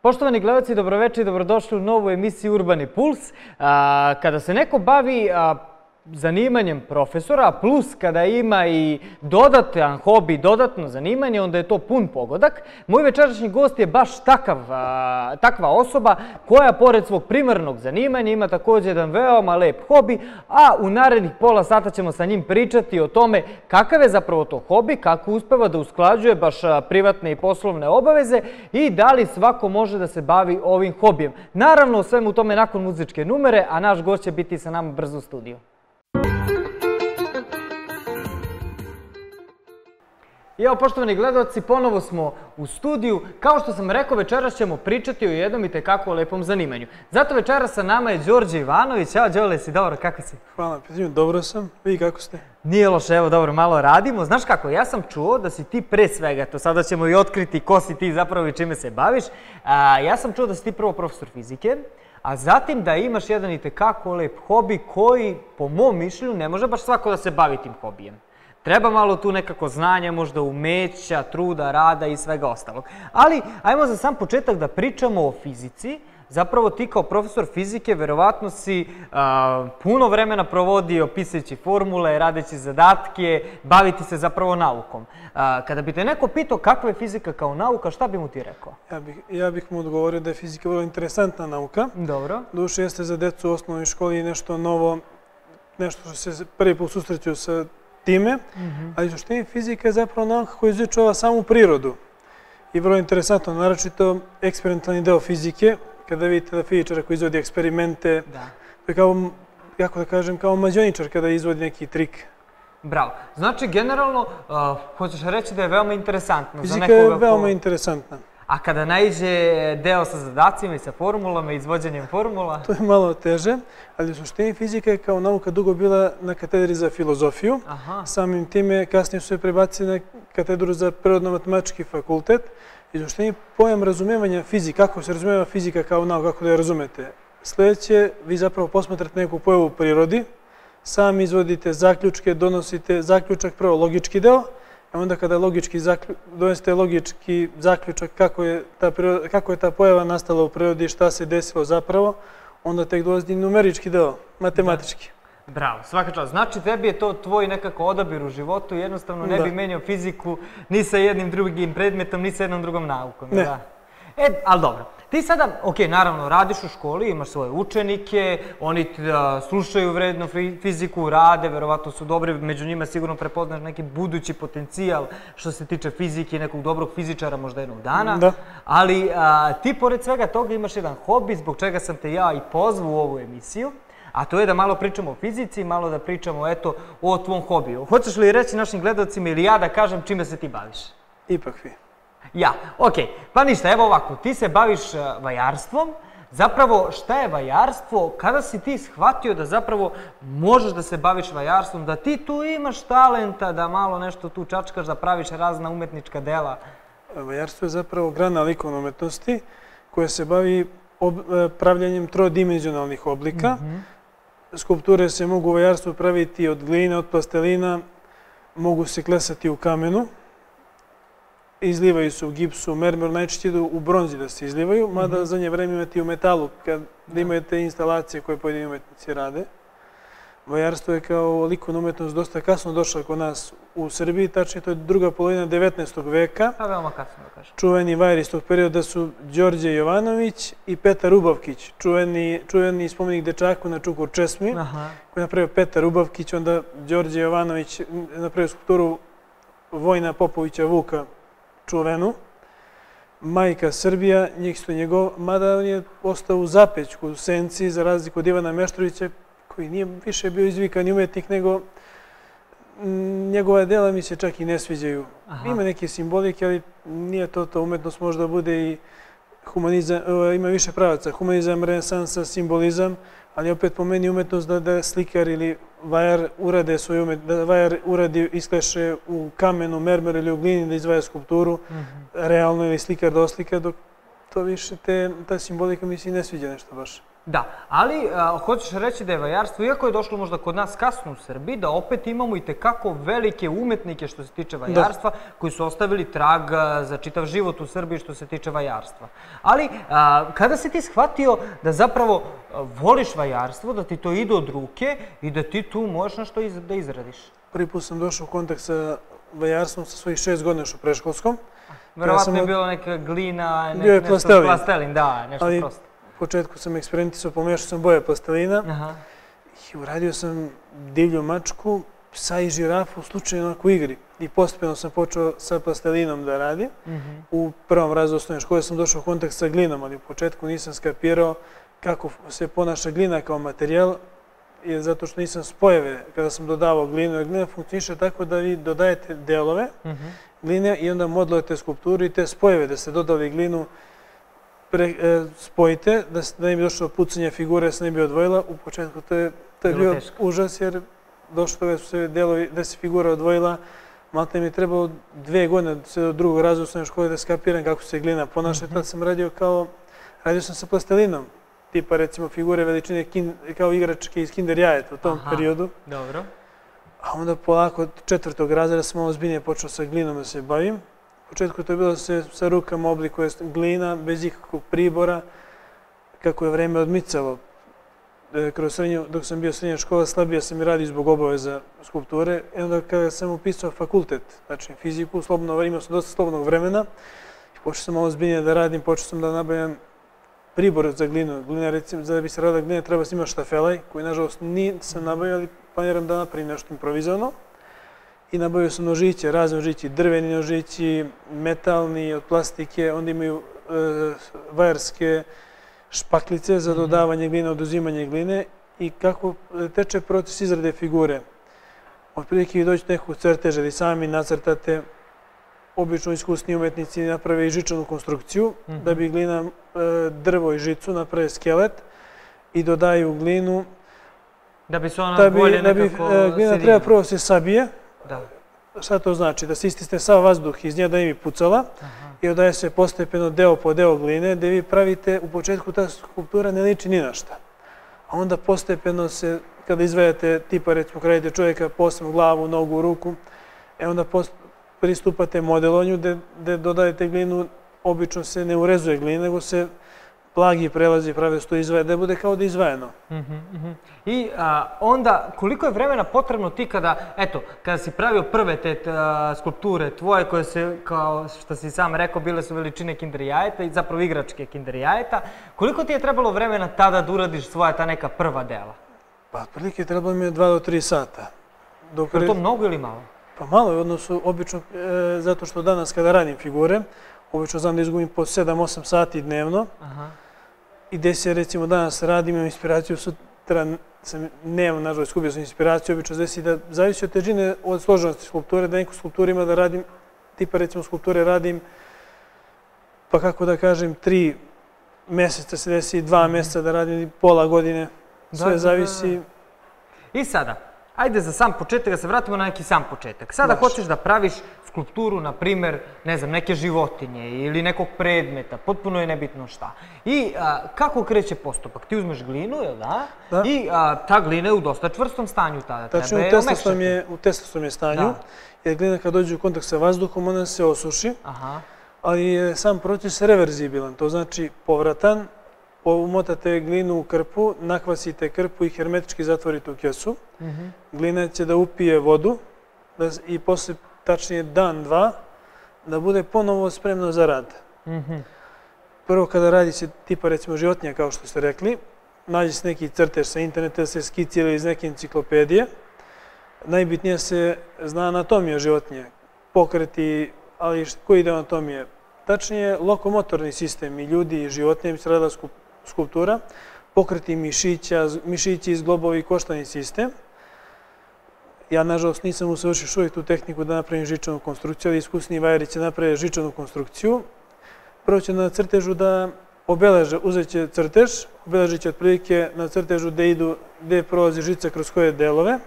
Poštovani gledalci, dobroveče i dobrodošli u novu emisiju Urbani puls. Kada se neko bavi zanimanjem profesora, plus kada ima i dodatan hobi, dodatno zanimanje, onda je to pun pogodak. Moj večerašnji gost je baš takva osoba koja pored svog primarnog zanimanja ima također jedan veoma lep hobi, a u narednih pola sata ćemo sa njim pričati o tome kakav je zapravo to hobi, kako uspeva da usklađuje baš privatne i poslovne obaveze i da li svako može da se bavi ovim hobijem. Naravno, svemu tome nakon muzičke numere, a naš gost će biti sa nama brzo u studiju. I evo, poštovani gledalci, ponovo smo u studiju. Kao što sam rekao, večeras ćemo pričati o jednom i tekako lepom zanimanju. Zato večeras sa nama je Đorđe Ivanović. Ćao, Đole, si dobro, kako si? Hvala, pitanje, dobro sam. Vi kako ste? Nije loše, evo, dobro, malo radimo. Znaš kako, ja sam čuo da si ti pre svega, to sada ćemo i otkriti ko si ti zapravo i čime se baviš. Ja sam čuo da si ti prvo profesor fizike, a zatim da imaš jedan i tekako lep hobi koji, po mom mišljenju, ne može baš svako da se bavi tim hobijem. Treba malo tu nekako znanja, možda umeća, truda, rada i svega ostalog. Ali, ajmo za sam početak da pričamo o fizici. Zapravo ti kao profesor fizike verovatno si puno vremena provodio pisajući formule, radeći zadatke, baviti se zapravo naukom. Kada bi te neko pitao kakva je fizika kao nauka, šta bi mu ti rekao? Ja bih mu odgovorio da je fizika vrlo interesantna nauka. Dobro. Duše jeste za decu u osnovnoj školi nešto novo, nešto što se prvi put susreću sa time, ali suštini fizika je zapravo nauka koja izučava samu prirodu. I vrlo interesantno, naročito eksperimentalni deo fizike, kada vidite da fizičar koji izvodi eksperimente, kako da kažem, kao mađioničar kada izvodi neki trik. Bravo. Znači, generalno, hoćeš reći da je veoma interesantno za nekoga Fizika je veoma interesantna. A kada naiđe deo sa zadacima i sa formulama, izvođenjem formula? To je malo teže, ali u suštini fizika je kao nauka dugo bila na katedri za filozofiju. Samim time kasnije su se prebacili na katedru za prirodno-matematički fakultet. I u suštini pojam razumevanja fizike, kako se razumeva fizika kao nauka, kako da je razumete. Sljedeće, vi zapravo posmatrate neku pojavu u prirodi, sami izvodite zaključke, donosite zaključak, prvo logički deo, a onda kada donesete logički zaključak kako je ta pojava nastala u prirodi, šta se desilo zapravo, onda tek dolazi numerički deo, matematički. Bravo, svaka čast. Znači, tebi je to tvoj nekako odabir u životu i jednostavno ne bi menjao fiziku ni sa jednim drugim predmetom, ni sa jednom drugom naukom. Ne. Ali dobro. Ti sada, naravno, radiš u školi, imaš svoje učenike, oni slušaju vredno fiziku, rade, verovatno su dobri, među njima sigurno prepoznaš neki budući potencijal što se tiče fizike i nekog dobrog fizičara možda jednog dana. Ali ti, pored svega toga, imaš jedan hobi zbog čega sam te ja i pozvao u ovu emisiju, a to je da malo pričamo o fizici, malo da pričamo, eto, o tvom hobiju. Hoćeš li reći našim gledalcima ili ja da kažem čime se ti baviš? Ipak vi. Ja, okej. Pa ništa, evo ovako, ti se baviš vajarstvom. Zapravo, šta je vajarstvo? Kada si ti shvatio da zapravo možeš da se baviš vajarstvom, da ti tu imaš talenta, da malo nešto tu čačkaš, da praviš razna umetnička dela? Vajarstvo je zapravo grana likovne umetnosti koja se bavi pravljanjem trodimenzionalnih oblika. Skulpture se mogu u vajarstvu praviti od gline, od plastelina, mogu se klesati u kamenu, izlivaju se u gipsu, mermeru, najčešće idu u bronzi da se izlivaju, mada za nje vreme imate i u metalu, kada imate instalacije koje pojedini umetnici rade. Vajarstvo je kao likovna umetnost dosta kasno došla kod nas u Srbiji, tačnije to je druga polovina 19. veka. A veoma kasno da kažem. Čuveni vajari iz tog perioda su Đorđe Jovanović i Petar Rubavkić, čuveni spomenik dečaku na Čukur Česmi, koji je napravio Petar Rubavkić, onda Đorđe Jovanović napravio skulpturu Vojna Popovića Vuka, čuvenu, Majka Srbija, njih su njegov, mada on je ostao u Zapećku, u Senci, za razliku od Ivana Meštrovića, koji nije više bio izvikani umetnik, nego njegova dela mi se čak i ne sviđaju. Ima neke simbolike, ali nije to umetnost, možda bude i humanizam, ima više pravaca, humanizam, renesansa, simbolizam, ali opet po meni umetnost da slikar ili vajar urade svoju umetnost, da vajar uradi, iskleše u kamenu, mermeru ili u glini da izvaja skulpturu, realno ili slikar da oslika, dok to više ta simbolika mi se i ne sviđa nešto baš. Da, ali hoćeš reći da je vajarstvo, iako je došlo možda kod nas kasno u Srbiji, da opet imamo i tekako velike umetnike što se tiče vajarstva, koji su ostavili trag za čitav život u Srbiji što se tiče vajarstva. Ali, kada si ti shvatio da zapravo voliš vajarstvo, da ti to ide od ruke i da ti tu možeš nešto da izradiš? Prvi put sam došao u kontakt sa vajarstvom sa svojih 6 godina još u predškolskom. Verovatno je bilo neka glina, bio je plastelin, da, nešto prosto. U početku sam eksperimentisao, pomešao sam boje plastelina i uradio sam divlju mačku, psa i žirafu slučajno u igri. I postepeno sam počeo sa plastelinom da radim. U prvom razredu osnovne škole sam došao u kontakt sa glinom, ali u početku nisam skapirao kako se ponaša glina kao materijal, zato što nisam spojeve kada sam dodavao glinu. Jer glina funkcioniše tako da vi dodajete delove gline i onda modelujete skulpturu i te spojeve da ste dodali glinu spojite, da ne bi došlo do pucanja figure, da se ne bi odvojila. U početku to je bio užas jer došlo toga su se delovi, da se figura odvojila. Maltene mi je trebalo 2 godine do drugog razreda osnovne škole da skapiram kako se glina ponaša. Tad sam radio sam sa plastelinom. Tipa recimo figure veličine kao igračke iz Kinder jajeta u tom periodu. Dobro. A onda polako od 4. razreda sam malo ozbiljnije počeo sa glinom da se bavim. U početku to je bilo da se sa rukama oblikuje glina, bez ikakvog pribora. Kako je vreme odmicalo, dok sam bio srednja škola, slabije sam i radio zbog obaveza skulpture. I onda kada sam upisao fakultet, znači fiziku, imao sam dosta slobodnog vremena. Počeo sam malo ozbiljnije da radim, počeo sam da nabavljam pribor za glinu. Glina, recimo, da bi se radila glina, treba snimati štafelaj, koji nažalost nisam nabavio, ali planiram da napravim nešto improvizovano. I nabavio sam nožiće, razne nožići, drveni nožići, metalni, od plastike, onda imaju vajarske špaklice za dodavanje gline, oduzimanje gline i kako teče proces izrade figure. Otprilike vi dođete nekog crteža ili sami nacrtate, obično iskusni umetnici naprave i žičanu konstrukciju, da bi glina, drvo i žicu naprave skelet i dodaju glinu. Da bi se ona bolje nekako glina treba prvo se sabije. Šta to znači? Da se istisne sav vazduh iz nje da ne bi pucala i dodaje se postepeno deo po deo gline, gde vi pravite, u početku ta skulptura ne liči ni na šta. A onda postepeno se, kada izvajate, tipa recimo kada radite čovjeka, posebno glavu, nogu, ruku, onda pristupate modelonju gde dodajete glinu, obično se ne urezuje glina, nego se blagi prelazi prave što izvaja, da bude kao da je izvajano. I onda, koliko je vremena potrebno ti kada si pravio prve te skulpture tvoje, koje se, kao što si sam rekao, bile su veličine Kinder jajeta i zapravo igračke Kinder jajeta, koliko ti je trebalo vremena tada da uradiš svoja ta neka prva dela? Pa, otprilike trebalo mi je 2 do 3 sata. Je to mnogo ili malo? Pa malo je, odnosno, obično, zato što danas kada radim figure, obično znam da izgubim po 7-8 sati dnevno. I gde se, recimo, danas radim, imam inspiraciju, sutra nemam, nažalost, izgubio sam inspiraciju, obično desi da zavisi od težine, od složenosti skulpture, da neku skulpturu ima da radim, tipa, recimo, skulpture radim, pa kako da kažem, 3 meseca se desi, 2 meseca da radim, pola godine, sve zavisi. I sada, ajde za sam početak, da se vratimo na neki sam početak. Sada hoćeš da praviš skulpturu, na primer, ne znam, neke životinje ili nekog predmeta, potpuno je nebitno šta. I kako kreće postupak? Ti uzmeš glinu, jel da? I ta glina je u dosta čvrstom stanju tada. Tačno, u teslastom je stanju, jer glina kad dođe u kontakt sa vazduhom, ona se osuši, ali je sam proces reverzibilan, to znači povratan. Umotate glinu u krpu, nakvasite krpu i hermetički zatvorite u kesu. Glina će da upije vodu i posle tačnije dan, 2, da bude ponovo spremno za rad. Prvo kada radi se tipa recimo životinja, kao što ste rekli, nađe se neki crtež sa interneta, da se skicira iz neke enciklopedije. Najbitnije se zna anatomija životinje, pokreti, ali koji ide anatomije? Tačnije, lokomotorni sistem i ljudi i životinje bi se radila skulptura, pokreti mišići, zglobovi i koštani sistem. Ja, nažalost, nisam usavršio još uvijek tu tehniku da napravim žičanu konstrukciju, ali iskusni vajari će napraviti žičanu konstrukciju. Prvo će na crtežu da obeleže, uzet će crtež, obeležit će otprilike na crtežu gde prolazi žica kroz koje delove.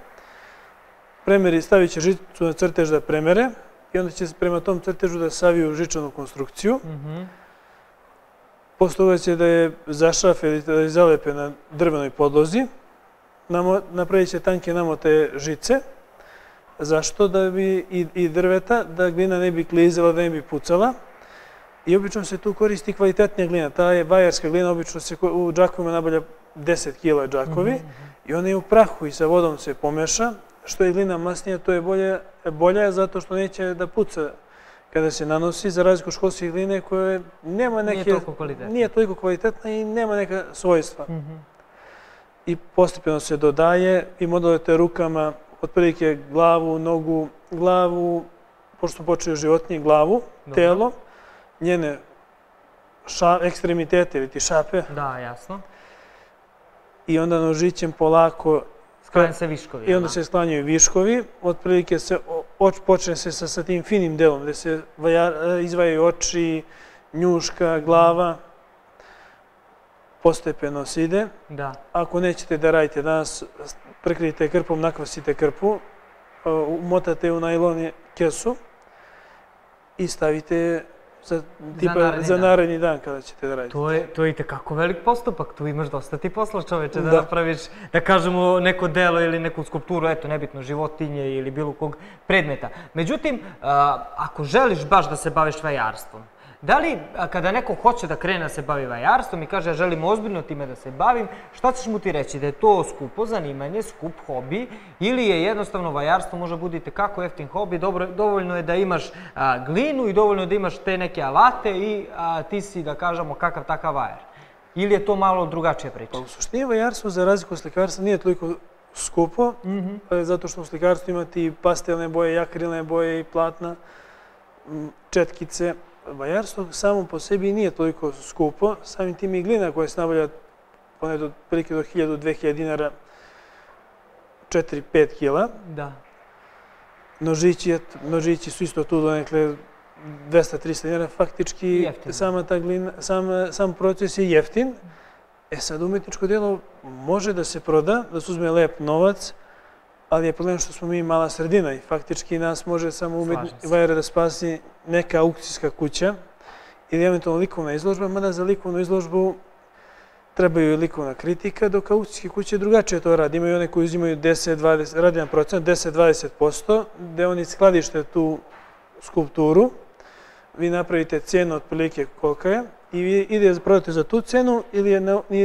Stavit će žicu na crtež da premere i onda će prema tom crtežu da saviju žičanu konstrukciju. Posle toga će da je zašrafe ili da je zalepe na drvenoj podlozi. Napravit će tanke namote žice. Zašto? Da bi i drveta, da glina ne bi klizala, da ne bi pucala. I obično se tu koristi kvalitetnija glina. Ta je vajarska glina, obično se u džakovima nabavlja 10 kila džakovi i ona je u prahu i sa vodom se pomeša. Što je glina masnija, to je bolja zato što neće da puca kada se nanosi, za razliku od školske gline koje nije toliko kvalitetna i nema neka svojstva. I postepeno se dodaje i modelujete rukama otprilike glavu, pošto počeo životinje, glavu, telo, njene ekstremitete ili ti šape. Da, jasno. I onda nožićem polako sklanjaju se viškovi. I onda se sklanjaju viškovi. Otprilike počne se sa tim finim delom gde se izdvajaju oči, njuška, glava. Postepeno se ide. Ako nećete da radite danas, prekrijete krpom, nakvasite krpu, umotate u najlon kesu i stavite za naredni dan kada ćete da radite. To je itekako velik postupak, tu imaš dosta ti posla, čoveče, da napraviš, da kažemo, neko delo ili neku skulpturu, eto, nebitno, životinje ili bilo kog predmeta. Međutim, ako želiš baš da se baviš vajarstvom, da li, kada neko hoće da krene da se bavi vajarstvom i kaže ja želim ozbiljno time da se bavim, šta ćeš mu ti reći? Da je to skupo zanimanje, skup hobi ili je jednostavno vajarstvo može buditi kako jeftin hobi, dovoljno je da imaš glinu i dovoljno je da imaš te neke alate i ti si, da kažemo, kakav takav vajar? Ili je to malo drugačija priča? U suštini vajarstvo za razliku od slikarstva nije toliko skupo, zato što u slikarstvu imate i pastelne boje, akrilne boje i platna, četkice. Vajarstvo samo po sebi nije toliko skupo, samim tim i glina koja se nabavlja ponekad od prilike do 1000-2000 dinara, 4-5 kila. Nožići su isto tu donekle 200-300 dinara, faktički sam proces je jeftin. Sad umetničko delo može da se proda, da se uzme lep novac, ali je problem što smo mi mala sredina i faktički nas može samo vajara da spasi neka aukcijska kuća ili eventualno likovna izložba, mada za likovnu izložbu trebaju i likovna kritika, dok aukcijske kuće drugačije to radi. Imaju one koji uzimaju 10-20%, radi na procenat 10-20%, gde oni skladište tu skulpturu, vi napravite cenu otprilike kolika je i vi ide da prodate za tu cenu ili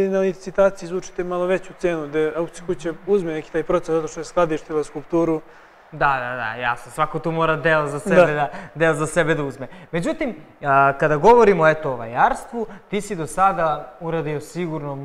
na licitaciji izvučite malo veću cenu gde aukcijska kuća uzme neki taj procenat zato što je skladištila skulpturu. Da, jasno. Svako tu mora deo za sebe da uzme. Međutim, kada govorimo o vajarstvu, ti si do sada uradio sigurno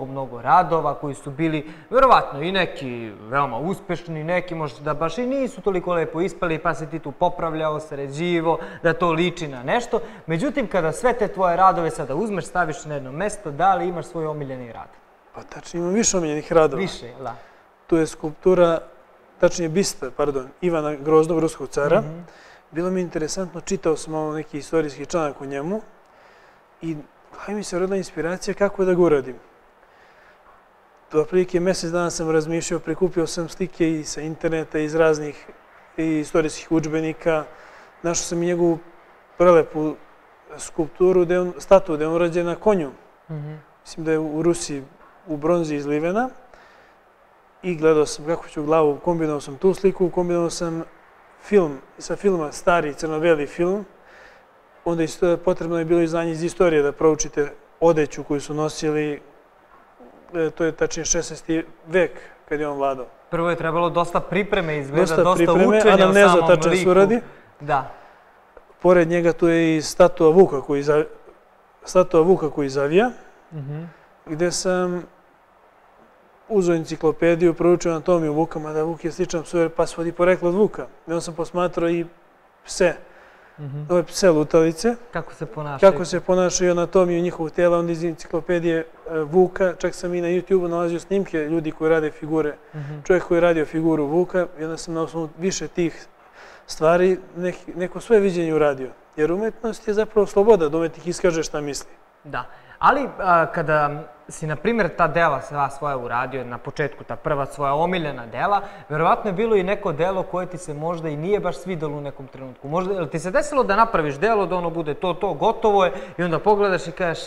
mnogo radova koji su bili, verovatno, i neki veoma uspešni, neki možda da baš i nisu toliko lepo ispali, pa si ti tu popravljao, sređivo, da to liči na nešto. Međutim, kada sve te tvoje radove sada uzmeš, staviš na jedno mesto, da li imaš svoj omiljeni rad? Pa tačno, imam više omiljenih radova. Više, da. Tu je skulptura, tačnije bista, Ivana Groznog, ruskog cara. Bilo mi interesantno, čitao sam malo neki istorijski članak o njemu i mi se rodila inspiracija kako da ga uradim. Otprilike mesec dana sam razmišljao, prikupio sam slike i sa interneta, iz raznih istorijskih udžbenika. Našao sam i njegovu prelepu skulpturu, statu gde je on urađen na konju. Mislim da je u Rusiji u bronzi izlivena. I gledao sam kako ću glavu, kombinovao sam tu sliku, kombinovao sam film, sa filma, stari crno-beli film. Onda potrebno je bilo i znanje iz istorije da proučite odeću koju su nosili, to je tačnije 16. vek kad je on vladao. Prvo je trebalo dosta pripreme, izgleda, dosta učenja o samom anamneza tačno se uradi. Da. Pored njega tu je i statua Vuka koji zavija, gde sam uzeo enciklopediju, proučio anatomiju Vuka, mada Vuk je sličan psu, pa svodi poreklo od Vuka. I onda sam posmatrao i pse, ove pse lutalice. Kako se ponašaju, anatomiju njihovog tela, onda iz enciklopedije Vuka, čak sam i na YouTube-u nalazio snimke ljudi koji rade figure, čovjek koji je radio figuru Vuka, i onda sam na osnovu više tih stvari neko svoje viđenje uradio. Jer umetnost je zapravo sloboda da umetnik iskaže šta misli. Da. Ali kada si, na primjer, ta dela sva svoja uradio na početku, ta prva svoja omiljena dela, verovatno je bilo i neko delo koje ti se možda i nije baš svidelo u nekom trenutku. Možda, je li ti se desilo da napraviš delo, da ono bude to, gotovo je i onda pogledaš i kažeš,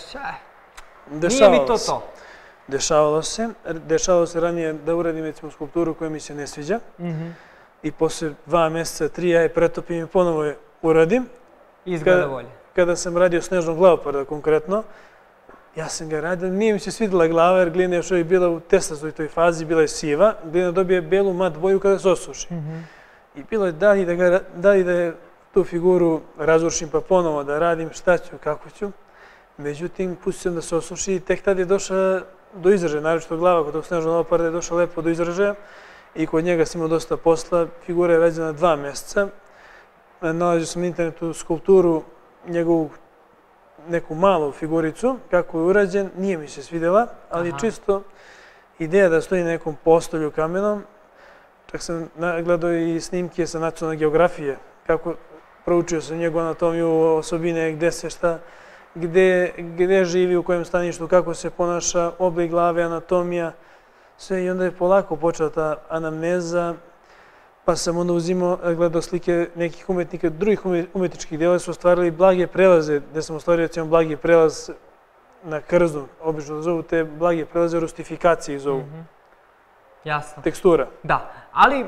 nije mi to to? Dešavalo se ranije da uradim recimo skulpturu koja mi se ne sviđa i posle 2 meseca, 3 ja je pretopim i ponovo je uradim. Izgleda bolje. Kada sam radio Snežnog glavoparda konkretno, ja sam ga radio, nije mi se svidjela glava jer glina je još uvijek bila u testastoj toj fazi, bila je siva, glina dobije belu mat boju kada se osuši. I bilo je da li da tu figuru razrušim pa ponovo da radim, šta ću, kako ću. Međutim, pustio sam da se osuši i tek tad je došla do izražaja, naročito glava kod tog Snežnog glavoparda je došla lepo do izražaja i kod njega sam imao dosta posla, figura je rađena 2 meseca. Nalazio sam na internetu skulpturu, njegovu neku malu figuricu, kako je urađen, nije mi se svidjela, ali čisto ideja da stoji na nekom postolju kamenom. Čak sam gledao i snimke sa nacionalne geografije, kako proučio sam njegovu anatomiju, osobine, gde se šta, gde živi, u kojem staništu, kako se ponaša, oblik glave, anatomija, sve i onda je polako počela ta anamneza, pa sam onda gledao slike nekih umetnika, drugih umetničkih dela su ostvarili blage prelaze, gde sam ostvario recimo blagi prelaz na krznu, obično da zovu te blage prelaze rustifikacije zovu. Jasno. Tekstura. Da, ali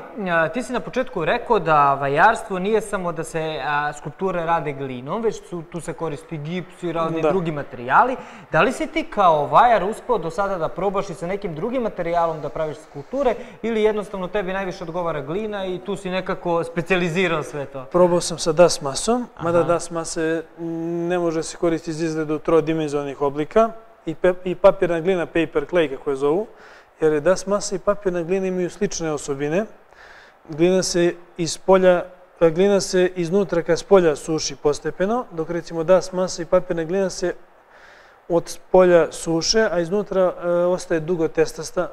ti si na početku rekao da vajarstvo nije samo da se skulpture rade glinom, već tu se koristi gips i razni drugi materijali. Da li si ti kao vajar uspeo do sada da probaš i sa nekim drugim materijalom da praviš skulpture ili jednostavno tebi najviše odgovara glina i tu si nekako specijalizirao sve to? Probao sam sa das masom, mada das mase ne može se koristiti za izradu trodimenzionalnih oblika i papirna glina, paper clay kako je zovu, jer je das masa i papirna glina imaju slične osobine. Glina se iznutra ka spolja suši postepeno, dok recimo das masa i papirna glina se od spolja suše, a iznutra ostaje dugo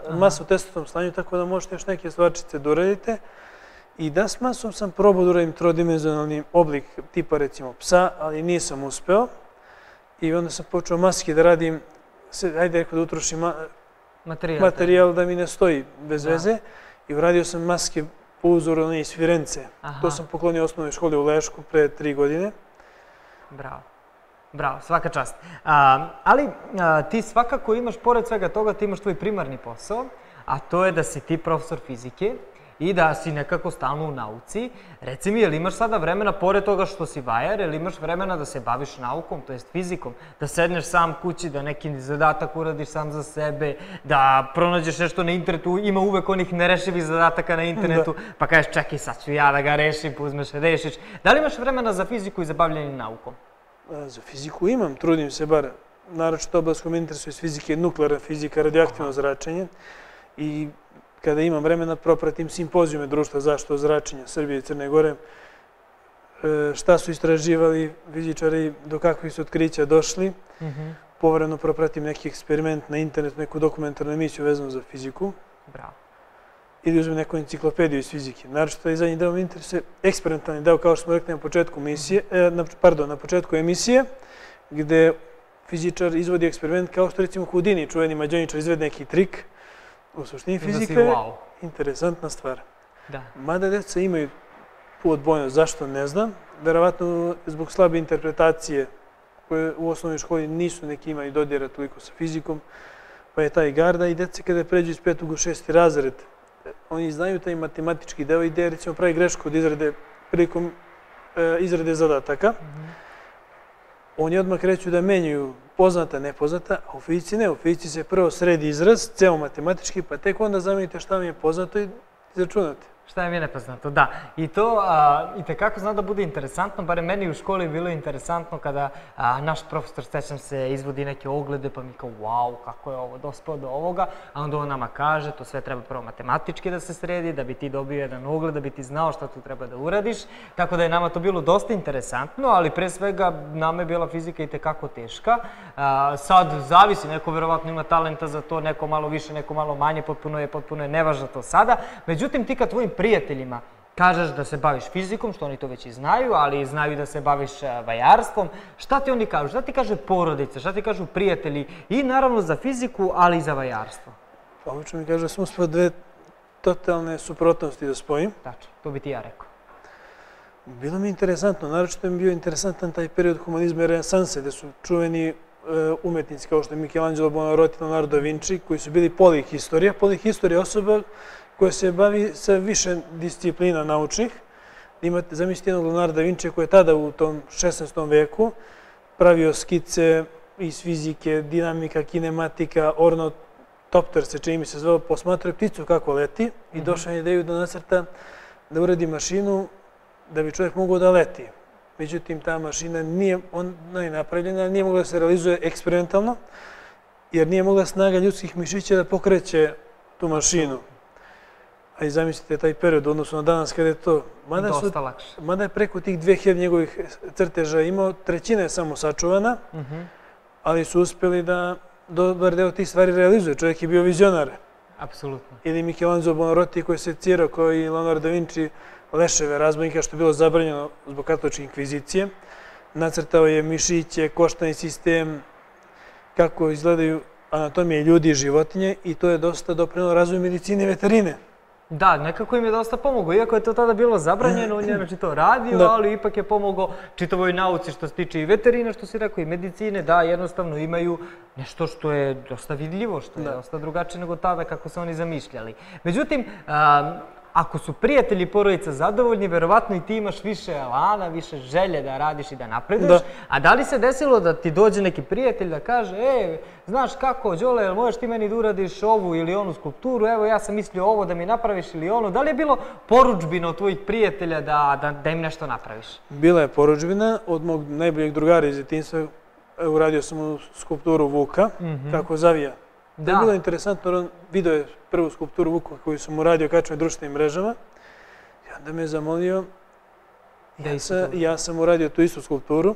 masa u testatom stanju, tako da možete još neke stvarčice da uradite. I das masom sam probao da uradim trodimenzionalni oblik tipa recimo psa, ali nisam uspeo. I onda sam počeo maske da radim, ajde rekao da utrošim materijal da mi ne stoji bez veze i uradio sam maske po uzoru iz Firence. To sam poklonio osnovnoj školi u Lešku pre 3 godine. Bravo, svaka čast. Ali ti svakako imaš, pored svega toga, ti imaš tvoj primarni posao, a to je da si ti profesor fizike i da si nekako stalno u nauci. Reci mi, je li imaš sada vremena, pored toga što si vajar, je li imaš vremena da se baviš naukom, to jest fizikom, da sedneš sam kući, da neki zadatak uradiš sam za sebe, da pronađeš nešto na internetu, ima uvek onih nerešivih zadataka na internetu, pa kažeš čekaj sad ću ja da ga rešim, pa uzmeš, rešiš. Da li imaš vremena za fiziku i za bavljanje naukom? Za fiziku imam, trudim se bar, naročito oblast koja me interesuje iz fizike, nuklearna fizika, radioaktivno zračenje i kada imam vremena, propratim simpozijume Društva za zaštitu od zračenja Srbije i Crne Gore, šta su istraživali fizičari, do kakvih su otkrića došli. Povremeno propratim neki eksperiment na internetu, neku dokumentarnu emisiju vezanu za fiziku. Bravo. Ili uzmem neku enciklopediju iz fizike. Naročito i zadnji deo me interesuje eksperimentalni deo, kao što smo rekli na početku emisije, gde fizičar izvodi eksperiment kao što recimo Houdini, čuveni mađioničar, izvede neki trik. U suštini fizika je interesantna stvar. Mada deca imaju tu odbojnost, zašto ne znam. Verovatno zbog slabe interpretacije koje u osnovnoj školi nisu neki imali dodira toliko sa fizikom, pa je taj garda i deca kada pređu iz 5. u 6. razred, oni znaju taj matematički deo i recimo pravi grešku od prilikom izrade zadataka. Oni odmah kreću da menjaju poznata, nepoznata, a u fizici ne. U fizici se prvo sredi izraz, ceo matematički, pa tek onda zamenite šta vam je poznato i izračunate. Šta mi je nepoznato, da. I to itekako zna da bude interesantno, bare meni u školi je bilo interesantno kada naš profesor, sećam se, izvodi neke oglede, pa mi kao, wow, kako je ovo dospeo do ovoga, a onda on nama kaže, to sve treba prvo matematički da se sredi, da bi ti dobio jedan ogled, da bi ti znao šta tu treba da uradiš, tako da je nama to bilo dosta interesantno, ali pre svega nama je bila fizika itekako teška. Sad zavisi, neko verovatno ima talenta za to, neko malo više, neko malo manje, potpuno je nevažno to sada. Međutim, ti ka tvojim prijateljima kažeš da se baviš fizikom, što oni to već i znaju, ali znaju da se baviš vajarstvom. Šta ti oni kažu? Šta ti kaže porodica? Šta ti kažu prijatelji? I naravno za fiziku, ali i za vajarstvo. Pa obično mi kaže da smo uspio dve totalne suprotnosti da spojim. Tačno, to bi ti ja rekao. Bilo mi je interesantno, naročito mi je bio interesantan taj period humanizma i renesanse, gde su čuveni umetnici kao što je Michelangelo Buonarroti i Leonardo da Vinci, koji su bili polihistorija. Polihistorija je osoba koja se bavi sa više disciplina naučnih. Imate, zamislite jednog Leonardo da Vinci koji je tada u tom 16. veku pravio skice iz fizike, dinamika, kinematika, ornitopter se čini mi se zvao, posmatrao pticu kako leti i došao na ideju da nacrta, da uradi mašinu da bi čovjek mogao da leti. Međutim, ta mašina nije napravljena, nije mogla da se realizuje eksperimentalno, jer nije mogla snaga ljudskih mišića da pokreće tu mašinu. A i zamislite taj period, odnosno na danas kada je to... Dosta lakše. Mada je preko tih 2000 njegovih crteža imao, trećina je samo sačuvana, ali su uspjeli da dobar deo tih stvari realizuje. Čovjek je bio vizionar. Apsolutno. Ili Michelangelo Buonarroti koji se secirao kao i Leonardo da Vinci leševe razbojnika, što je bilo zabranjeno zbog katoličke inkvizicije. Nacrtao je mišiće, koštani sistem, kako izgledaju anatomije ljudi i životinje i to je dosta doprinelo razvoju medicine i veterine. Da, nekako im je dosta pomogao. Iako je to tada bilo zabranjeno, on je to radio, ali ipak je pomogao čitavoj nauci što se tiče i veterine, što si rekao, i medicine, da jednostavno imaju nešto što je dosta vidljivo, što je dosta drugačije nego tada kako su oni zamišljali. Međutim, ako su prijatelji i porodica zadovoljni, verovatno i ti imaš više elana, više želje da radiš i da napreduješ. A da li se desilo da ti dođe neki prijatelj da kaže, znaš kako, Đole, možeš ti meni da uradiš ovu ili onu skulpturu, evo ja sam mislio ovo da mi napraviš ili ono. Da li je bilo porudžbina od tvojih prijatelja da im nešto napraviš? Bila je porudžbina od mog najboljeg drugara iz djetinjstva. Uradio sam mu skulpturu Vuka, kako zavija. Da je bilo interesantno, on video je prvu skulpturu Vuka koju sam uradio kačao na društvenim mrežama i onda me je zamolio, ja sam uradio tu istu skulpturu,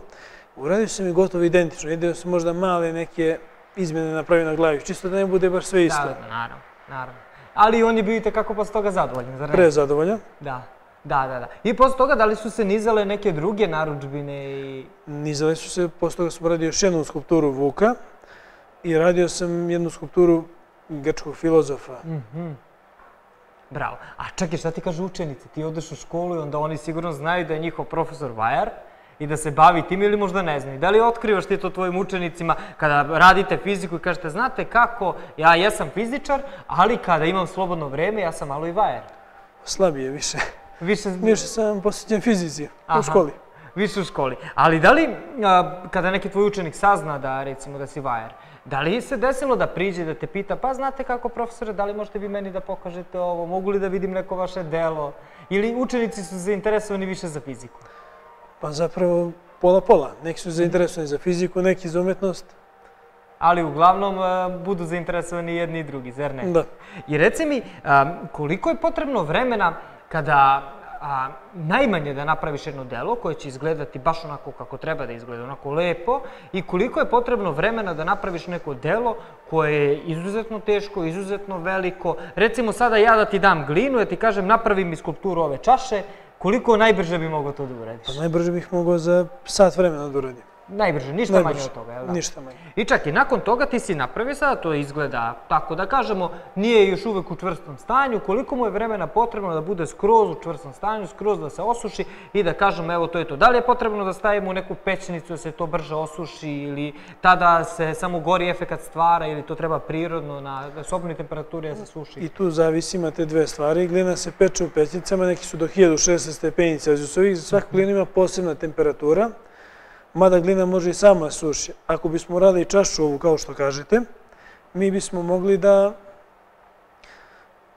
uradio sam i gotovo identično, jedino sam možda male neke izmjene napravio na glavi, čisto da ne bude baš sve isto. Da, naravno. Ali on je bio i tekako posle toga zadovoljan, zar ne? Prezadovoljan. Da. I posle toga da li su se nizale neke druge narudžbine i... Nizale su se, posle toga sam uradio još jednu skulpturu Vuka, i radio sam jednu skulpturu grčkog filozofa. Bravo. A čekaj, šta ti kažu učenici? Ti odeš u školu i onda oni sigurno znaju da je njihov profesor vajar i da se bavi tim ili možda ne znaju. Da li otkrivaš ti to tvojim učenicima kada radite fiziku i kažete, znate kako, ja jesam fizičar, ali kada imam slobodno vreme, ja sam malo i vajar? Slabije, više. Više sam posvećen fizici u školi. Više u školi. Ali da li, kada neki tvoj učenik sazna da, recimo, da si vajar, da li se desilo da priđe i da te pita, pa znate kako, profesore, da li možete vi meni da pokažete ovo, mogu li da vidim neko vaše delo? Ili učenici su zainteresovani više za fiziku? Pa zapravo pola-pola. Neki su zainteresovani za fiziku, neki za umetnost. Ali uglavnom budu zainteresovani jedni i drugi, zar ne? Da. I reci mi, koliko je potrebno vremena kada najmanje da napraviš jedno delo koje će izgledati baš onako kako treba da izgleda, onako lepo, i koliko je potrebno vremena da napraviš neko delo koje je izuzetno teško, izuzetno veliko. Recimo sada ja da ti dam glinu, ja ti kažem napravi mi skulpturu ove čaše, koliko najbrže bi mogao to da uradiš? Pa najbrže bih mogao za sat vremena da uradim. Najbrže, ništa manje od toga, jel da? Ništa manje. I čak i nakon toga ti si napravio sada, to izgleda tako da kažemo, nije još uvek u čvrstom stanju, koliko mu je vremena potrebno da bude skroz u čvrstom stanju, skroz da se osuši i da kažemo evo to je to. Da li je potrebno da stavimo u neku pećnicu da se to brže osuši ili tada se samo gori efekat stvara ili to treba prirodno na sobnoj temperaturi da se suši? I tu zavisi, imate dve stvari. Glina se peče u pećnicama, neki su do 1600 stepeni Celzijusovih, svaka glina ima posebna temperatura. Mada glina može i sama suši. Ako bismo uradili čašu ovu, kao što kažete, mi bismo mogli da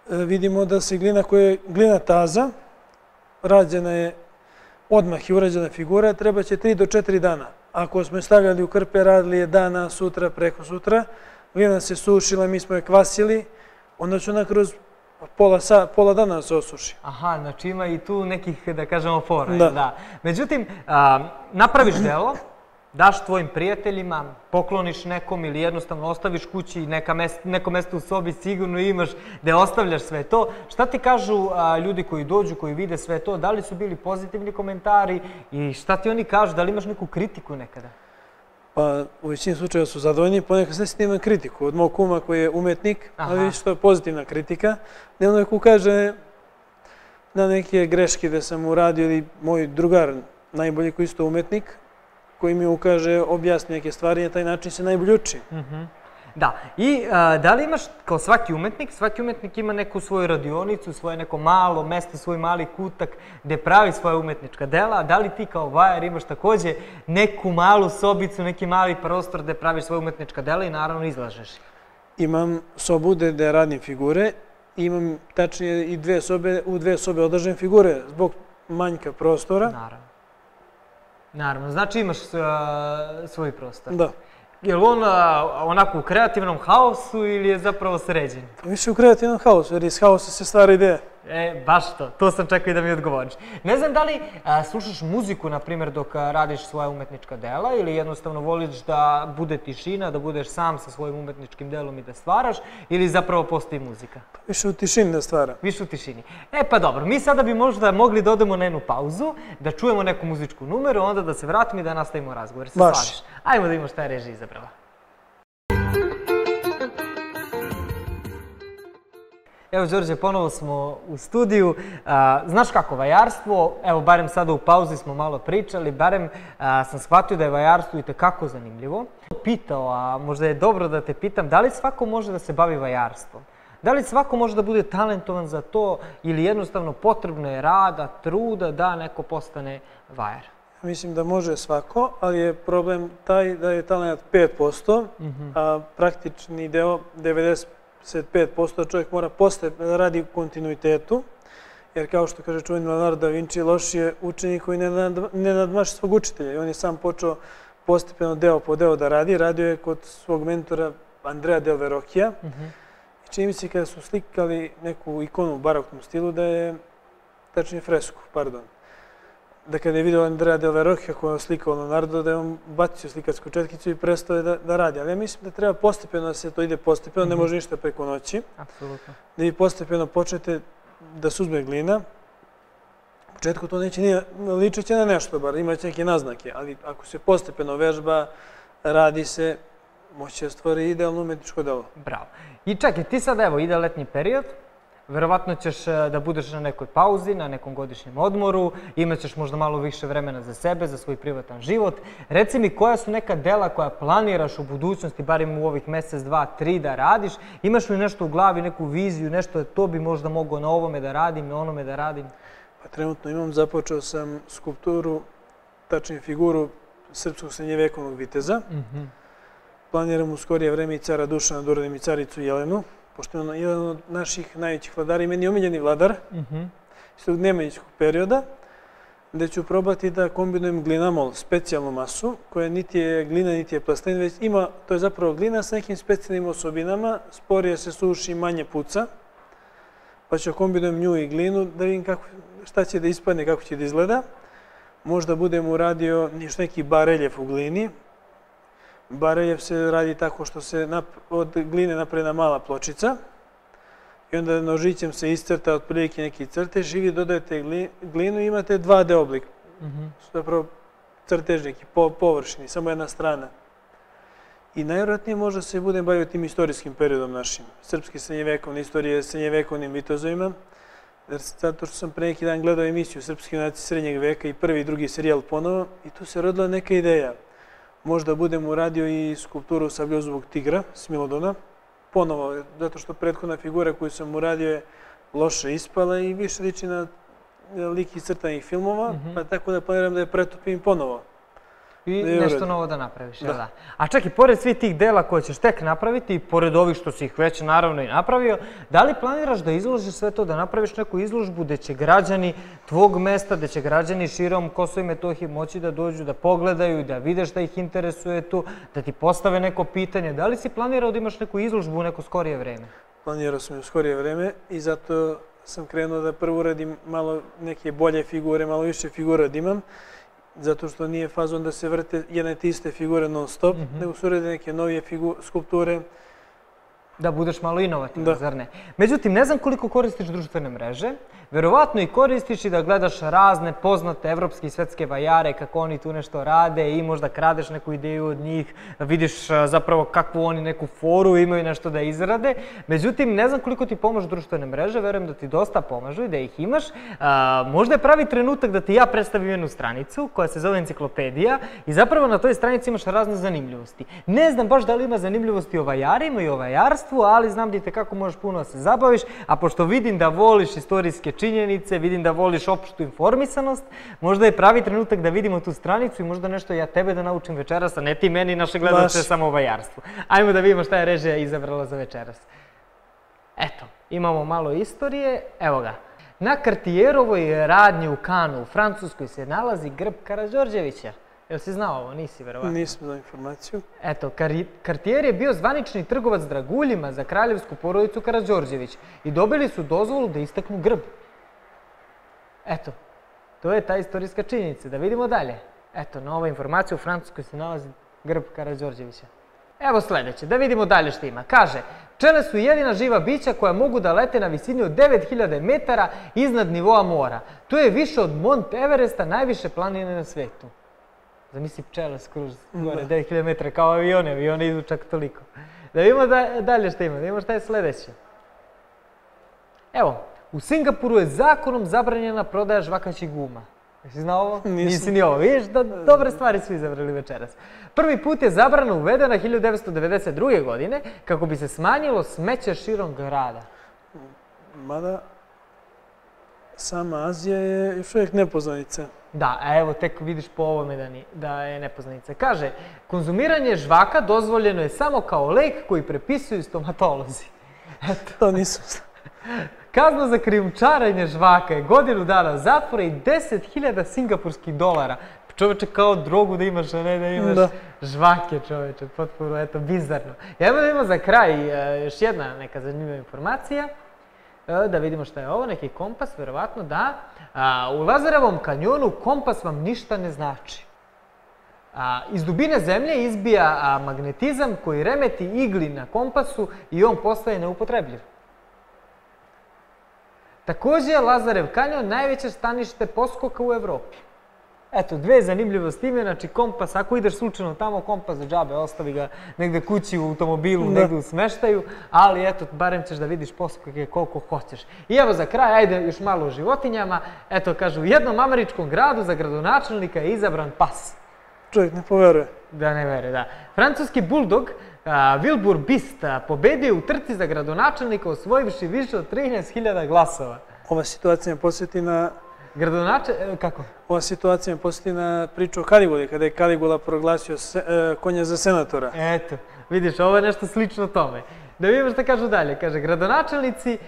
vidimo da se glina koja je glina taza, rađena je odmah i urađena figura, treba će 3 do 4 dana. Ako smo je stavljali u krpe, radili je dana, sutra, preko sutra, glina se sušila, mi smo je kvasili, onda će ona kroz pola dana se osuši. Aha, znači ima i tu nekih, da kažemo, fora. Da. Međutim, napraviš delo, daš tvojim prijateljima, pokloniš nekom ili jednostavno ostaviš kući, neko mesto u sobi sigurno imaš gde ostavljaš sve to. Šta ti kažu ljudi koji dođu, koji vide sve to? Da li su bili pozitivni komentari i šta ti oni kažu? Da li imaš neku kritiku nekada? Pa u većini slučajeva su zadovoljni, ponekad se snimam kritiku od mog kuma koji je umetnik, ali što je pozitivna kritika. Dnevno neko kaže na neke greške da sam uradio ili moj drugar, najbolji koji je isto umetnik, koji mi ukaže, objasni neke stvari i na taj način se najbolje uči. Da, i da li imaš, kao svaki umetnik ima neku svoju radionicu, svoje neko malo mesto, svoj mali kutak gde pravi svoje umetnička dela, da li ti kao vajar imaš takođe neku malu sobicu, neki mali prostor gde praviš svoje umetnička dela i naravno izlažeš? Imam sobu gde radim figure, imam tačnije i u dve sobe odlažem figure zbog manjka prostora. Naravno, znači imaš svoj prostor. Da. Je li on onako u kreativnom haosu ili je zapravo sređen? Više u kreativnom haosu, jer iz haosa se stvara ideja. Baš to sam čekao i da mi odgovoriš. Ne znam da li slušaš muziku, na primjer, dok radiš svoja umetnička dela ili jednostavno voliš da bude tišina, da budeš sam sa svojim umetničkim delom i da stvaraš ili zapravo postoji muzika? Više u tišini da stvara. Više u tišini. Pa dobro, mi sada bi možda mogli da odemo na jednu pauzu, da čujemo neku muzičku numeru, onda da se vratimo i da nastavimo razgovor. Se slažeš? Ajmo da vidimo šta je režija izabrala. Evo, Đorđe, ponovo smo u studiju. Znaš kako, vajarstvo, evo, barem sada u pauzi smo malo pričali, barem sam shvatio da je vajarstvo itekako zanimljivo. Pitao, a možda je dobro da te pitam, da li svako može da se bavi vajarstvom? Da li svako može da bude talentovan za to ili jednostavno potrebno je rada, truda da neko postane vajar? Mislim da može svako, ali je problem taj da je talent 5%, a praktični deo 95% čovjek mora postepeno da radi u kontinuitetu, jer kao što kaže čuveni Leonardo da Vinci, loš je učenik koji ne nadmaši svog učitelja. I on je sam počeo postepeno deo po deo da radi. Radio je kod svog mentora Andrea del Verrocchia. I čini mi se kada su slikali neku ikonu u baroknom stilu da je, tačnije fresku, pardon, da kada je vidio Andrea del Verrocchia koja je slikao Leonardo, da je on bacio slikarsku četkicu i prestao je da radi. Ali ja mislim da treba postepeno da se to ide postepeno, ne može ništa preko noći. Apsolutno. Da vi postepeno počnete da se uzme glina. U početku to neće ličit će na nešto, bar imaće neke naznake, ali ako se postepeno vežba, radi se, moći da stvori idealno umetničko delo. Bravo. I čekaj, ti sad evo ide letnji period, verovatno ćeš da budeš na nekoj pauzi, na nekom godišnjem odmoru, imat ćeš možda malo više vremena za sebe, za svoj privatan život. Reci mi koja su neka dela koja planiraš u budućnosti, barem u ovih mesec, 2, 3 da radiš? Imaš li nešto u glavi, neku viziju, nešto to bi možda mogao na ovome da radim, na onome da radim? Pa trenutno imam, započeo sam skulpturu, tačnije figuru srpskog srednjevekovnog viteza. Planiram u skorije vreme i cara Dušana da uradim i caricu Jelenu, pošto je jedan od naših najvećih vladara i meni omiljeni vladar iz tog nemanjičkog perioda, gde ću probati da kombinujem glinamol, specijalnu masu, koja niti je glina, niti je plastelin, već ima, to je zapravo glina s nekim specijalnim osobinama, sporije se suši, manje puca, pa ću kombinujem nju i glinu da vidim šta će da ispadne, kako će da izgleda. Možda budem uradio još neki bareljef u glini. Bareljef se radi tako što se od gline napravi mala pločica i onda nožićem se iscrta otprilike neki crtež i vi dodajete glinu i imate 2D oblik. Zapravo crtežnik i površini, samo jedna strana. I najvjerojatnije možda se budem bavio tim istorijskim periodom našim. Srpske srednjevekovne istorije, srednjevekovnim vitezovima. Zato što sam pre neki dan gledao emisiju Srpski junaci srednjeg veka i prvi i drugi serijal ponovo i tu se rodila neka ideja. Možda budem uradio i skulpturu sabljozubog tigra, Smilodona. Ponovo, zato što prethodna figura koju sam uradio je loše ispala i više liči na lik iz crtanih filmova, pa tako da planiram da je pretopim ponovo. I nešto novo da napraviš, jel da? A čak i pored svih tih dela koje ćeš tek napraviti, i pored ovih što si ih već naravno i napravio, da li planiraš da izložiš sve to, da napraviš neku izložbu gde će građani tvog mesta, gde će građani širom Kosova i Metohije moći da dođu, da pogledaju, da vide šta ih interesuje tu, da ti postave neko pitanje? Da li si planirao da imaš neku izložbu u neko skorije vreme? Planirao sam u skorije vreme i zato sam krenuo da prvo uradim malo neke bolje figure, malo više figura da imam. zato što nije fazon da se vrte jedne te iste figure non stop, nego su urede neke novije skulpture. Da budeš malo inovativan, zar ne? Međutim, ne znam koliko koristiš društvene mreže, verovatno i koristiš i da gledaš razne poznate evropske i svetske vajare, kako oni tu nešto rade i možda kradeš neku ideju od njih, da vidiš zapravo kakvu oni neku foru imaju nešto da izrade. Međutim, ne znam koliko ti pomažu društvene mreže, verujem da ti dosta pomažu i da ih imaš. Možda je pravi trenutak da ti ja predstavim jednu stranicu koja se zove Enciklopedija i zapravo na toj stranici imaš razne zanimljivosti. Ne znam baš da li ima zanimljivosti o vajarima i o vajarstvu, ali znam ti kako možeš puno da se zabaviš, a pošto vidim da voliš istorijske činjenice, vidim da voliš opštu informisanost, možda je pravi trenutak da vidimo tu stranicu i možda nešto ja tebe da naučim večeras, a ne ti meni naše gledaoce samo o vajarstvu. Ajmo da vidimo šta je režija izabrala za večeras. Eto, imamo malo istorije, evo ga. Na Cartierovoj radnji u Cannesu u Francuskoj se nalazi grb Karađorđevića. Jel si znao ovo? Nisi, verovatno. Nisam znao informaciju. Eto, Cartier je bio zvanični trgovac draguljima za kraljevsku porodicu Karađorđević i dobili su dozvolu da istaknu grb. Eto, to je ta istorijska činjenica. Da vidimo dalje. Eto, nova informacija, u Francuskoj se nalazi grb Karađorđevića. Evo sledeće, da vidimo dalje što ima. Kaže, pčele su jedina živa bića koja mogu da lete na visini od 9000 metara iznad nivoa mora. To je više od Mont Everesta, najviše planine na svetu. Zamisli pčela skroz gore, 9000 metara, kao avione idu čak toliko. Da vidimo dalje što ima, da vidimo šta je sledeće. Evo, u Singapuru je zakonom zabranjena prodaja žvakaćih guma. Jesi znao ovo? Nisi ni ovo. Vidiš da dobre stvari su izabrali večeras. Prvi put je zabrana uvedena 1992. godine kako bi se smanjilo smeće širom grada. Mada, sama Azija je još uvijek nepoznanica. Da, a evo tek vidiš po ovome da je nepoznanica. Kaže, konzumiranje žvaka dozvoljeno je samo kao lek koji prepisuju stomatolozi. Eto. To nisam znao. Kazna za krijumčarenje žvaka je godinu dana zatvora i 10.000 singapurskih dolara. Čoveče, kao drogu da imaš, a ne da imaš žvake, čoveče, potpuno, eto, bizarno. Evo da imamo za kraj još jedna neka zanimljiva informacija. Da vidimo šta je ovo, neki kompas, verovatno da. U Lazarevom kanjonu kompas vam ništa ne znači. Iz dubine zemlje izbija magnetizam koji remeti igli na kompasu i on postaje neupotrebljiv. Takođe je Lazarev kanjon najveće stanište poskoka u Evropi. Eto, dve zanimljivosti ime, znači kompas, ako ideš slučajno tamo, kompas za džabe, ostavi ga negde kući u automobilu, negde u smeštaju, ali eto, barem ćeš da vidiš poskoke koliko hoćeš. I evo za kraj, ajde još malo o životinjama, eto kažu, u jednom američkom gradu za gradonačelnika je izabran pas. Čovjek ne poveruje. Da ne veruje, da. Francuski buldog Wilbur Bist pobedio u trci za gradonačelnika osvojivši više od 13.000 glasova. Ova situacija me posjeti na... Kako? Ova situacija me posjeti na priču o Kaliguli, kada je Kaligula proglasio konja za senatora. Eto, vidiš, ovo je nešto slično tome. Da vidimo šta kažu dalje. Kaže, gradonačelnici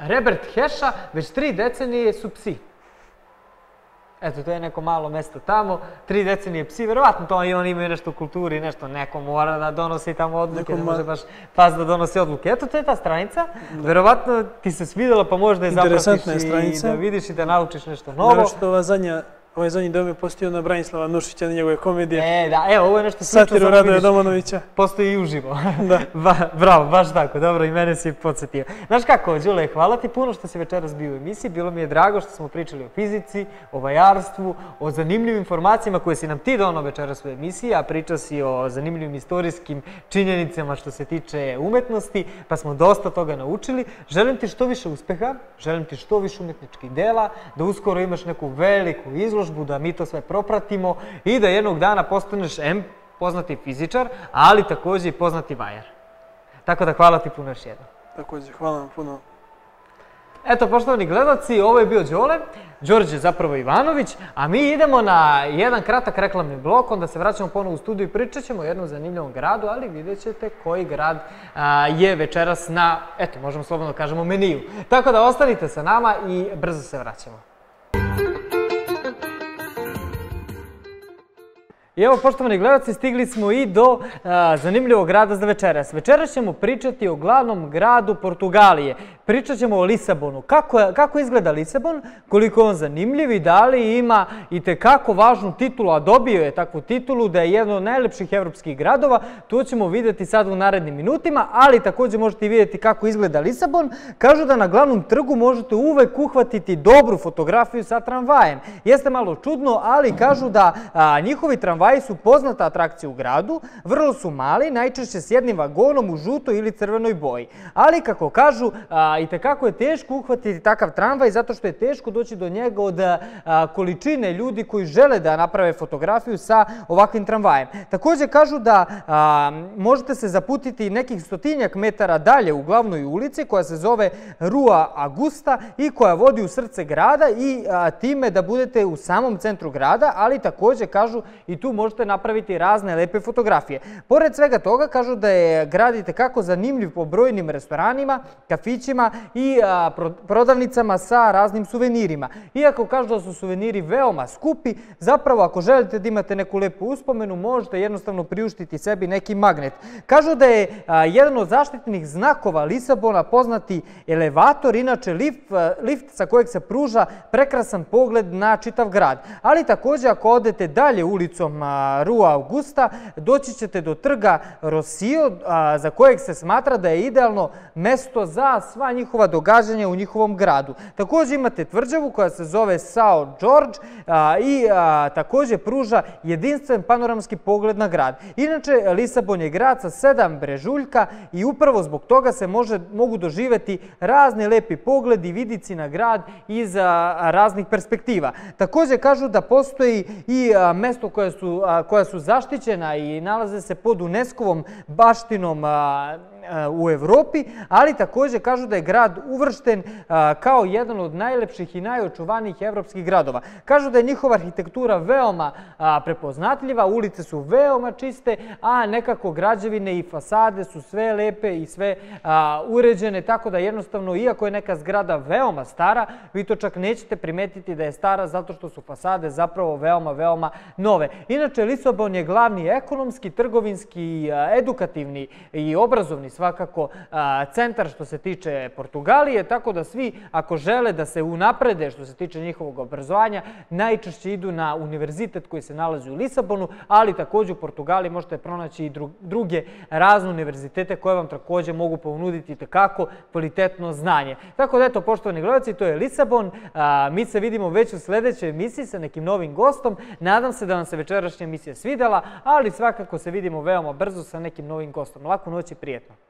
Robert Heša već 3 decenije su psi. Eto, to je neko malo mesto tamo, 3 decenije psi, verovatno to i oni imaju nešto u kulturi, nešto, neko mora da donosi tamo odluke, ne može baš pas da donosi odluke. Eto, to je ta stranica, verovatno ti se svidjela pa možda je zapratiš i da vidiš i da naučiš nešto novo. Naravno što ovaj zadnji dom je postao na Branislava Nušića, na njegove komedije. Da, evo, ovo je nešto slično. Satiru Radoja Domanovića. Postoji i uživo. Bravo, baš tako, dobro, i mene si podsjetio. Znaš kako, Đule, hvala ti puno što si večeras bio u emisiji, bilo mi je drago što smo pričali o fizici, o vajarstvu, o zanimljivim informacijama koje si nam ti donao večeras u emisiji, a pričao si o zanimljivim istorijskim činjenicama što se tiče umetnosti, pa smo dosta toga naučili. Želim ti što više uspeha, želim ti što više umetničkih dela, da uskoro imaš neku veliku izložbu, da mi to sve propratimo i da jednog dana postaneš poznati fizičar, ali takođe i poznati vajar. Tako da hvala ti puno još jednom. Takođe, hvala vam puno. Eto, poštovani gledalci, ovo je bio Đole, Đorđe zapravo Ivanović, a mi idemo na jedan kratak reklamni blok, onda se vraćamo ponovo u studiju i pričat ćemo o jednom zanimljivom gradu, ali vidjet ćete koji grad je večeras na, eto, možemo slobodno kažemo, meniju. Tako da ostanite sa nama i brzo se vraćamo. I evo, poštovani gledalci, stigli smo i do zanimljivog grada za večeras. Večeras ćemo pričati o glavnom gradu Portugalije. Pričat ćemo o Lisabonu. Kako izgleda Lisabon, koliko je on zanimljiv i da li ima i tekako važnu titulu, a dobio je takvu titulu da je jedan od najlepših evropskih gradova. To ćemo vidjeti sad u narednim minutima, ali također možete i vidjeti kako izgleda Lisabon. Kažu da na glavnom trgu možete uvek uhvatiti dobru fotografiju sa tramvajem. Jeste malo čudno, ali kažu da njihovi tramvaji su poznata atrakcija u gradu, vrlo su mali, najčešće s jednim vagonom u žutoj ili crvenoj boji. Ali, kako kažu, i tekako je teško uhvatiti takav tramvaj zato što je teško doći do njega od količine ljudi koji žele da naprave fotografiju sa ovakvim tramvajem. Također kažu da možete se zaputiti nekih 100-tinjak metara dalje u glavnoj ulici koja se zove Rua Augusta i koja vodi u srce grada i time da budete u samom centru grada, ali također kažu i tu možete napraviti razne lepe fotografije. Pored svega toga kažu da je grad i tekako zanimljiv po brojnim restoranima, kafićima i prodavnicama sa raznim suvenirima. Iako kažu da su suveniri veoma skupi, zapravo ako želite da imate neku lepu uspomenu, možete jednostavno priuštiti sebi neki magnet. Kažu da je jedan od zaštitnih znakova Lisabona poznati elevator, inače lift sa kojeg se pruža prekrasan pogled na čitav grad. Ali također ako odete dalje ulicom Rua Augusta, doći ćete do trga Rossio, za kojeg se smatra da je idealno mesto za sva njihova događanja u njihovom gradu. Također imate tvrđavu koja se zove São Jorge i također pruža jedinstven panoramski pogled na grad. Inače, Lisabon je grad sa 7 brežuljka i upravo zbog toga se mogu doživjeti razni lepi pogledi, vidici na grad iz raznih perspektiva. Također kažu da postoji i mesto koja su zaštićena i nalaze se pod UNESCO-vom baštinom u Evropi, ali također kažu da je grad uvršten kao jedan od najlepših i najočuvanijih evropskih gradova. Kažu da je njihova arhitektura veoma prepoznatljiva, ulice su veoma čiste, a nekako građevine i fasade su sve lepe i sve uređene, tako da jednostavno, iako je neka zgrada veoma stara, vi to čak nećete primetiti da je stara zato što su fasade zapravo veoma nove. Inače, Lisabon je glavni ekonomski, trgovinski, edukativni i obrazovni svakako centar što se tiče Portugalije, tako da svi ako žele da se unaprede što se tiče njihovog obrazovanja, najčešće idu na univerzitet koji se nalazi u Lisabonu, ali također u Portugaliji možete pronaći i druge razne univerzitete koje vam također mogu ponuditi tekako kvalitetno znanje. Tako da eto, poštovani gledalci, to je Lisabon. Mi se vidimo već u sljedećoj emisiji sa nekim novim gostom. Nadam se da vam se večerašnja emisija svidjela, ali svakako se vidimo veoma brzo sa nekim novim gostom. Laku noć i prijetno.